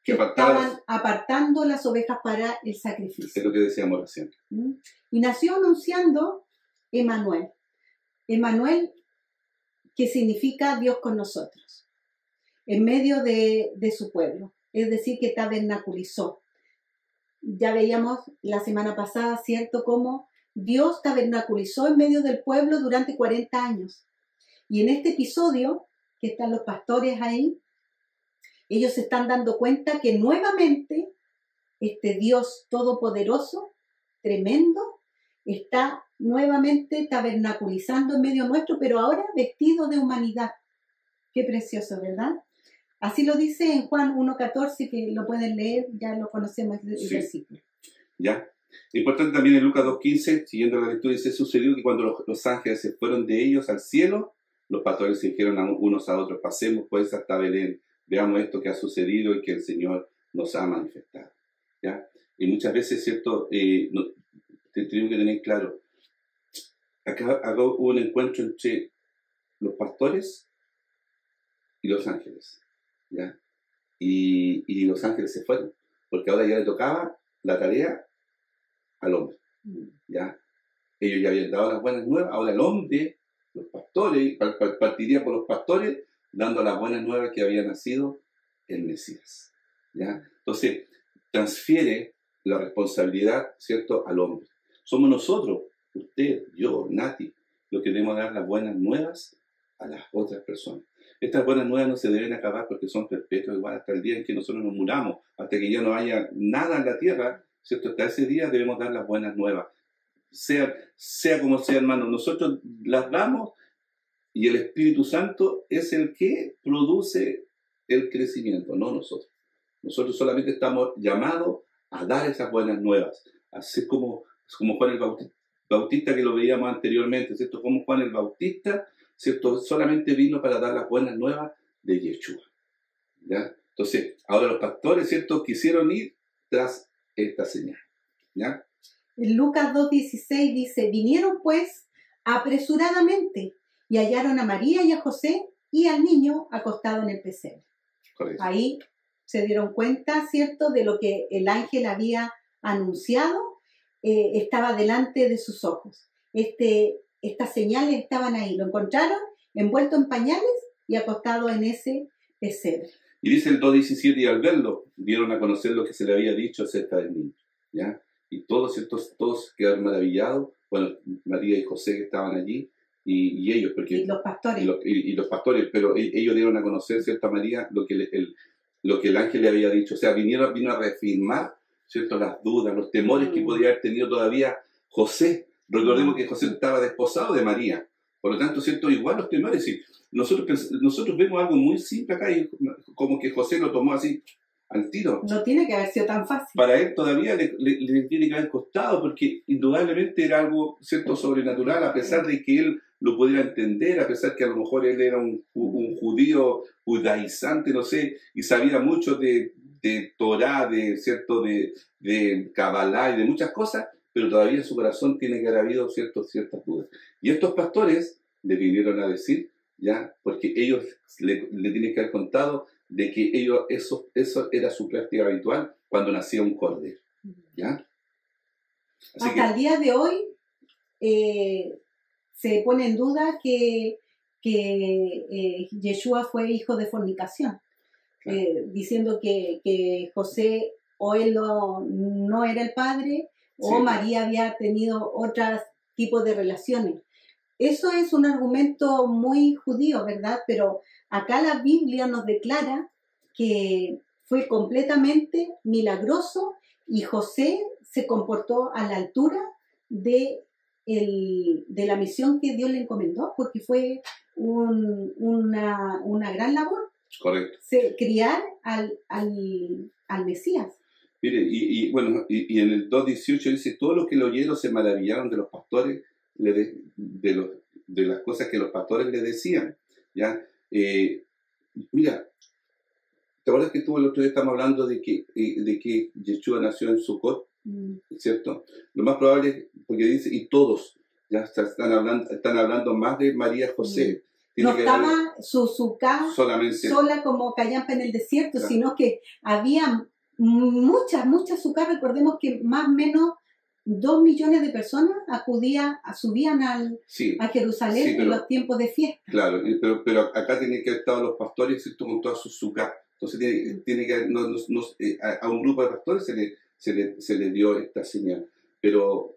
Speaker 1: que estaban apartando las ovejas para el sacrificio.
Speaker 2: Es lo que decíamos recién.
Speaker 1: Y nació anunciando Emmanuel. Emmanuel, que significa Dios con nosotros, en medio de su pueblo. Es decir, que tabernaculizó. Ya veíamos la semana pasada, ¿cierto?, cómo Dios tabernaculizó en medio del pueblo durante 40 años. Y en este episodio, que están los pastores ahí, ellos se están dando cuenta que nuevamente este Dios todopoderoso, tremendo, está nuevamente tabernaculizando en medio nuestro, pero ahora vestido de humanidad. Qué precioso, ¿verdad? Así lo dice en Juan 1:14, que lo pueden leer, ya lo conocemos el versículo.
Speaker 2: Ya. Importante también en Lucas 2:15, siguiendo la lectura, dice: sucedió que cuando los ángeles se fueron de ellos al cielo, los pastores se dijeron unos a otros: pasemos pues hasta Belén, veamos esto que ha sucedido y que el Señor nos ha manifestado. ¿Ya? Y muchas veces, ¿cierto? Tenemos que tener claro, acá hubo un encuentro entre los pastores y los ángeles. ¿Ya? Y los ángeles se fueron, porque ahora ya le tocaba la tarea al hombre. ¿Ya? Ellos ya habían dado las buenas nuevas, ahora el hombre, los pastores, partiría por los pastores, dando las buenas nuevas que había nacido el Mesías. ¿Ya? Entonces, transfiere la responsabilidad, ¿cierto?, al hombre. Somos nosotros, usted, yo, Nati, los que debemos dar las buenas nuevas a las otras personas. Estas buenas nuevas no se deben acabar porque son perpetuas, igual hasta el día en que nosotros nos muramos, hasta que ya no haya nada en la tierra, ¿cierto? Hasta ese día debemos dar las buenas nuevas. Sea como sea, hermano, nosotros las damos y el Espíritu Santo es el que produce el crecimiento, no nosotros. Nosotros solamente estamos llamados a dar esas buenas nuevas, así como Juan el Bautista, que lo veíamos anteriormente, ¿cierto? Como Juan el Bautista, ¿cierto? Solamente vino para dar las buenas nuevas de Yeshua. ¿Ya? Entonces, ahora los pastores, ¿cierto?, quisieron ir tras esta señal. ¿Ya?
Speaker 1: En Lucas 2:16 dice: vinieron pues apresuradamente y hallaron a María y a José y al niño acostado en el pesebre.
Speaker 2: Correcto.
Speaker 1: Ahí se dieron cuenta, ¿cierto?, de lo que el ángel había anunciado, estaba delante de sus ojos. Estas señales estaban ahí, lo encontraron envuelto en pañales y acostado en ese pesebre.
Speaker 2: Y dice el 2:17: y al verlo, dieron a conocer lo que se le había dicho acerca del niño. ¿Ya? Y todos quedaron maravillados. Bueno, María y José que estaban allí, y ellos, porque
Speaker 1: y los pastores.
Speaker 2: Y los pastores, pero ellos dieron a conocer, ¿cierto?, a María lo que el ángel le había dicho. O sea, vino a reafirmar, ¿cierto?, las dudas, los temores que podía haber tenido todavía José. Recordemos que José estaba desposado de María. Por lo tanto, ¿cierto?, igual los temores. Sí, nosotros vemos algo muy simple acá, y como que José lo tomó así al tiro.
Speaker 1: No tiene que haber sido tan fácil.
Speaker 2: Para él todavía le tiene que haber costado, porque indudablemente era algo, ¿cierto?, sobrenatural, a pesar de que él lo pudiera entender, a pesar que a lo mejor él era un judío judaizante, no sé, y sabía mucho de Torá, ¿cierto?, de Kabbalah y de muchas cosas, pero todavía en su corazón tiene que haber habido ciertas dudas. Y estos pastores le vinieron a decir, ya, porque ellos le tienen que haber contado de que eso era su práctica habitual cuando nacía un cordero. ¿Ya?
Speaker 1: Hasta el día de hoy se pone en duda que Yeshua fue hijo de fornicación, claro. Diciendo que José o él no era el padre, o sí, María había tenido otros tipos de relaciones. Eso es un argumento muy judío, ¿verdad? Pero acá la Biblia nos declara que fue completamente milagroso y José se comportó a la altura de la misión que Dios le encomendó, porque fue una gran labor.
Speaker 2: Correcto.
Speaker 1: Criar al Mesías.
Speaker 2: Mire, y en el 2:18 dice: todos los que lo oyeron se maravillaron de los pastores, de las cosas que los pastores le decían. ¿Ya? Mira, ¿te acuerdas que tú el otro día estamos hablando de que Yeshua nació en Sucot? ¿Cierto? Lo más probable es, porque dice, y todos, ya están hablando más de María José.
Speaker 1: No estaba Sucá sola como callampa en el desierto, claro, sino que había muchas azúcar. Recordemos que más o menos 2 millones de personas subían
Speaker 2: Sí,
Speaker 1: a Jerusalén
Speaker 2: sí,
Speaker 1: en
Speaker 2: pero
Speaker 1: los tiempos de fiesta.
Speaker 2: claro, pero acá tienen que haber estado los pastores, ¿cierto? Con todas sus sucas. Entonces tiene que haber, a un grupo de pastores se le dio esta señal. Pero,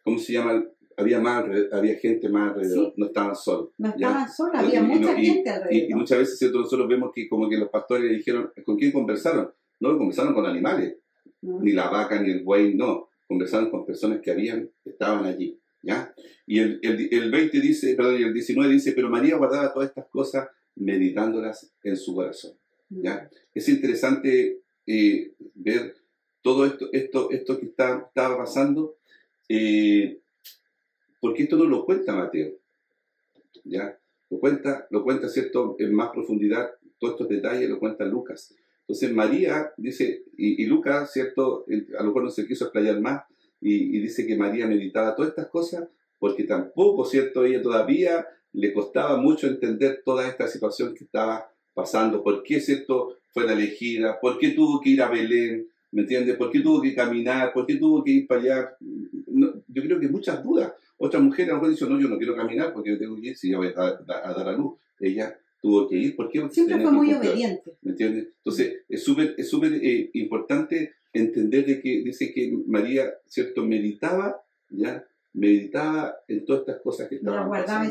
Speaker 2: ¿cómo se llama? Había gente más alrededor,
Speaker 1: Sí.
Speaker 2: no estaban solos.
Speaker 1: No
Speaker 2: ¿ya?
Speaker 1: estaban solos, había mucha gente alrededor.
Speaker 2: Y muchas veces, ¿cierto? Nosotros vemos que como que los pastores le dijeron, ¿con quién conversaron? No conversaron con animales, ni la vaca, ni el buey, no. Conversaron con personas que estaban allí. ¿Ya? Y el 20 dice, perdón, y el 19 dice, pero María guardaba todas estas cosas meditándolas en su corazón. ¿Ya? Es interesante ver todo esto que estaba pasando, porque esto no lo cuenta Mateo, ¿ya? Lo cuenta, ¿cierto? En más profundidad, todos estos detalles lo cuenta Lucas. Entonces María dice, y Lucas, ¿cierto? A lo mejor no se quiso explayar más, y dice que María meditaba todas estas cosas porque tampoco, ¿cierto? Ella todavía le costaba mucho entender toda esta situación que estaba pasando. ¿Por qué, ¿cierto? Fue la elegida? ¿Por qué tuvo que ir a Belén? ¿Me entiendes? ¿Por qué tuvo que caminar? ¿Por qué tuvo que ir para allá? No, yo creo que muchas dudas. Otra mujer a lo mejor dice, no, yo no quiero caminar porque yo tengo que ir si yo voy a dar a luz. Ella tuvo que ir. ¿Por qué? Porque
Speaker 1: siempre fue muy obediente.
Speaker 2: ¿Me entiendes? Entonces, es súper importante entender de que dice que María, ¿cierto? Meditaba en todas estas cosas que estaban
Speaker 1: pasando.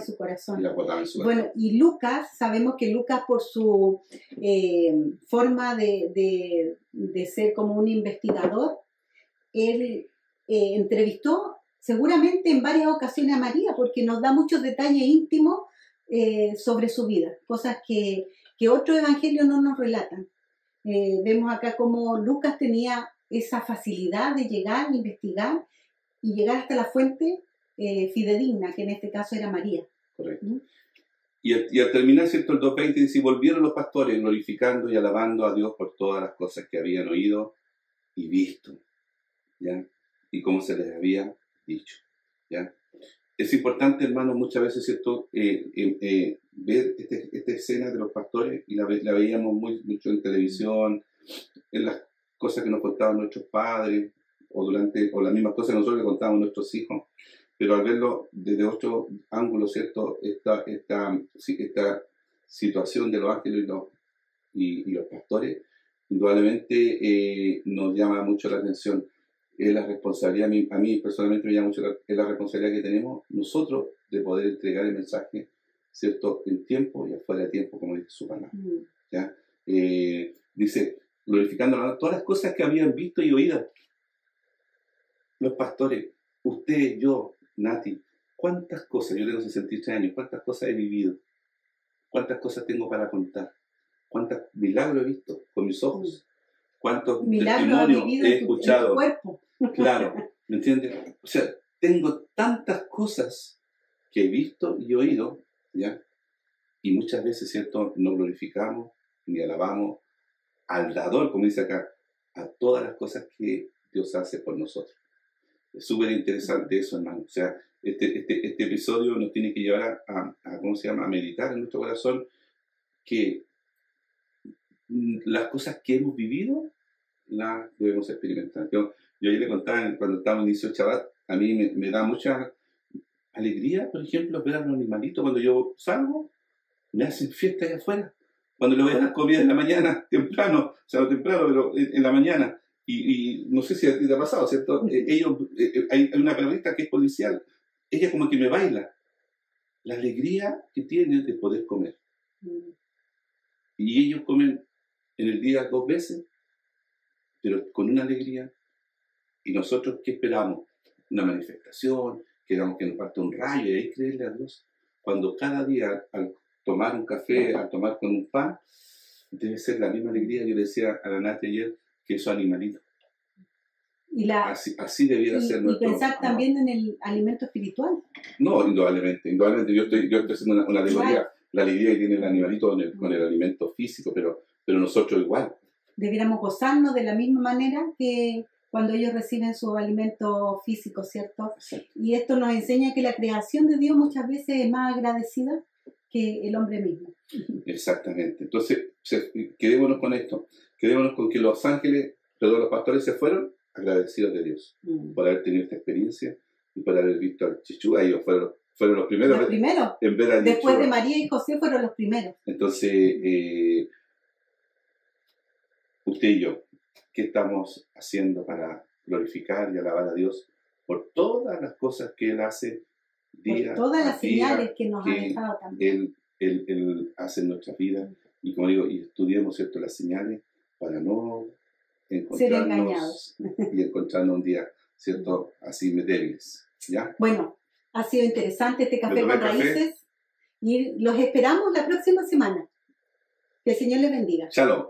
Speaker 1: Y la guardaba en su corazón. Bueno, y Lucas, sabemos que Lucas por su forma de ser como un investigador, él entrevistó seguramente en varias ocasiones a María, porque nos da muchos detalles íntimos sobre su vida, cosas que otros evangelios no nos relatan. Vemos acá como Lucas tenía esa facilidad de llegar, investigar y llegar hasta la fuente fidedigna, que en este caso era María.
Speaker 2: Correcto. Y al terminar, ¿cierto? El 2.20 dice, y volvieron los pastores glorificando y alabando a Dios por todas las cosas que habían oído y visto, ¿ya? Y como se les había dicho, ¿ya? Es importante, hermanos, muchas veces, ¿cierto? Ver esta escena de los pastores, y la veíamos mucho en televisión, en las cosas que nos contaban nuestros padres, o las mismas cosas que nosotros le contábamos a nuestros hijos, pero al verlo desde otro ángulo, ¿cierto? Esta situación de los ángeles y los pastores, indudablemente nos llama mucho la atención. Es la responsabilidad, a mí personalmente me llama mucho es la responsabilidad que tenemos nosotros de poder entregar el mensaje, ¿cierto? En tiempo y afuera de tiempo, como dice su palabra. ¿Ya? Dice, glorificando todas las cosas que habían visto y oído los pastores, usted, yo, Nati, cuántas cosas, yo tengo 63 años, cuántas cosas he vivido, cuántas cosas tengo para contar, cuántos milagros he visto con mis ojos, cuántos testimonios he escuchado.
Speaker 1: En tu cuerpo.
Speaker 2: Claro, ¿me entiendes? O sea, tengo tantas cosas que he visto y oído, ¿ya? Y muchas veces, ¿cierto? No glorificamos ni alabamos al dador, como dice acá, a todas las cosas que Dios hace por nosotros. Es súper interesante eso, hermano. O sea, este episodio nos tiene que llevar a ¿cómo se llama? A meditar en nuestro corazón que las cosas que hemos vivido las debemos experimentar. Yo ayer le contaba, cuando estábamos en 18 Shabbat, a mí me da mucha alegría, por ejemplo, ver a los animalitos cuando yo salgo, me hacen fiesta allá afuera. Cuando les voy a dar comida en la mañana, temprano, o sea, no temprano, pero en la mañana. Y no sé si a ti te ha pasado, ¿cierto? Hay una perrita que es policial, ella como que me baila. La alegría que tiene de poder comer. Y ellos comen en el día 2 veces, pero con una alegría. ¿Y nosotros qué esperamos? Una manifestación, queramos que nos parte un rayo, y ahí creerle a Dios. Cuando cada día, al tomar un café, al tomar con un pan, debe ser la misma alegría. Yo decía a la Nati ayer que esos animalitos. Así debiera ser nuestro.
Speaker 1: Y pensar también en el alimento espiritual.
Speaker 2: No, indudablemente. Yo estoy haciendo una alegoría. La alegría que tiene el animalito con el alimento físico, pero nosotros igual.
Speaker 1: Debiéramos gozarnos de la misma manera que cuando ellos reciben su alimento físico, ¿cierto?
Speaker 2: Exacto.
Speaker 1: Y esto nos enseña que la creación de Dios muchas veces es más agradecida que el hombre mismo.
Speaker 2: Exactamente. Entonces, quedémonos con esto. Quedémonos con que los pastores se fueron agradecidos de Dios por haber tenido esta experiencia y por haber visto al Yeshua. Ellos fueron los primeros, en ver al
Speaker 1: después
Speaker 2: Yeshua.
Speaker 1: de María y José fueron los primeros.
Speaker 2: Entonces, usted y yo, ¿qué estamos haciendo para glorificar y alabar a Dios por todas las cosas que Él hace día
Speaker 1: por todas las
Speaker 2: día,
Speaker 1: señales que nos ha dejado también?
Speaker 2: Él hace en nuestra vida, y como digo, y estudiemos, ¿cierto?, las señales para no
Speaker 1: ser engañados
Speaker 2: y encontrarnos un día, ¿cierto?, así débiles, ¿ya?
Speaker 1: Bueno, ha sido interesante este café con raíces y los esperamos la próxima semana. Que el Señor les bendiga.
Speaker 2: Shalom.